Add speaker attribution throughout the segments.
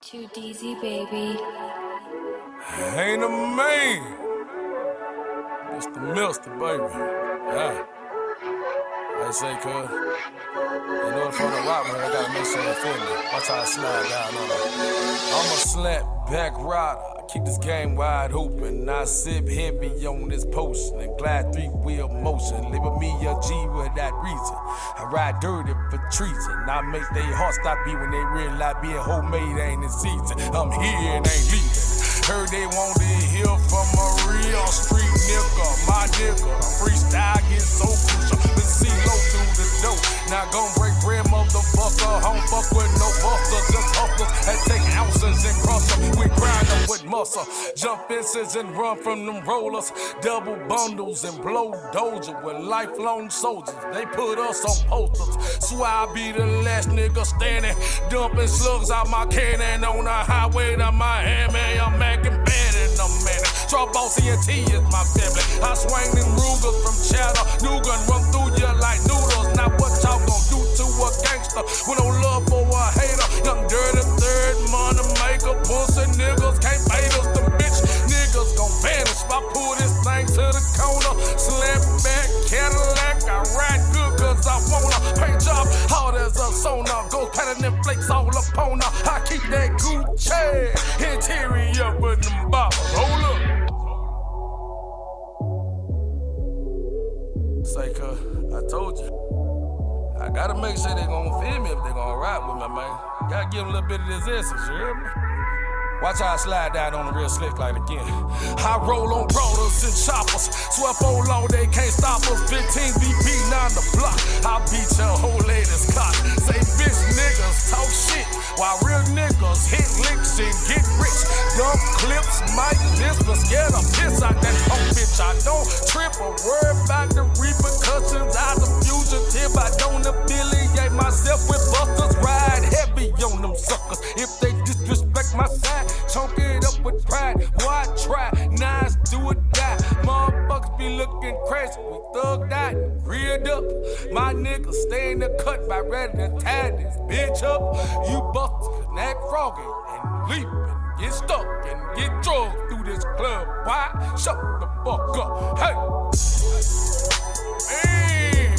Speaker 1: Too DZ, baby.
Speaker 2: Ain't a man. It's the Mister, baby. Yeah. I say, cuz, in order for the rock, man, I gotta make sure they feel me. Watch how I slide down on them. I'm a slap back rider. Keep this game wide open. I sip heavy on this potion and glide three-wheel motion. Label me a G with that reason. I ride dirty for treason. I make they heart stop beat when they realize being homemade ain't in season. I'm here and ain't leaving. Heard they want to hear from a real street nigga. My nigga, freestyle gets so crucial. Let's see low through the door. Now gon' break bread, motherfucker. Home fuck with no buster, just hustlers and take ounces and crush them. We grind them with muscle. Jump fences and run from them rollers. Double bundles and blow doja with lifelong soldiers. They put us on posters. Swear I be the last nigga standing. Dumping slugs out my cannon on the highway to Miami. I'm acting bad in a minute. Repost is my family. I swing them Rugers from Chattanooga and run through you like noodles. Now what y'all gon' do to a gangster with no love for a hater? Young dirty third money maker, pussy niggas can't bait us. Them bitch niggas gon' vanish if I pull this thing to the corner. Slap back Cadillac, I ride good cause I wanna paint job hard as a sonar. Go patting them flakes all up on her. I keep that Gucci interior with them bottles. Hold up. Say, cuz, I told you. I gotta make sure they gon' feel me if they gon' ride with me, man. Gotta give them a little bit of this essence, you hear me? Watch how I slide down on the real slick like again. I roll on rollers and choppers. Swear for long, they can't stop us. 15 VP, 9 the block. I beat your whole latest cock. Say bitch niggas talk shit, while real niggas hit licks and get rich. Dump clips, mic this, but scared of piss out that punk bitch. I don't trip or worry about the repercussions. I'm a fugitive. I don't affiliate myself with busters. Ride heavy on them suckers. If they disrespect my side, chunk it up with pride. Why try? Nines do or die. Motherfuckers be looking crazy. We thugged out, reared up. My niggas stay in the cut by ready to tie this bitch up. You busters can act froggy and leap and get stuck and get drugged through this club. Why? Shut the fuck up. Hey! Hey!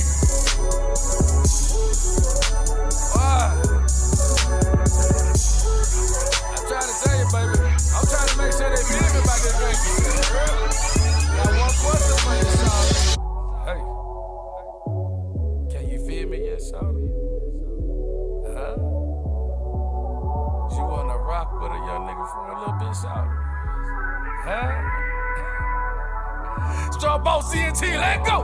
Speaker 2: Why? I'm trying to tell you, baby. I'm trying to make sure they feel me about this drinking. Got one question for you, shawty. Hey, can you feel me yet, shawty? Huh? You wanna rock with a young nigga for a little bit, shawty? Huh? Repost, let go!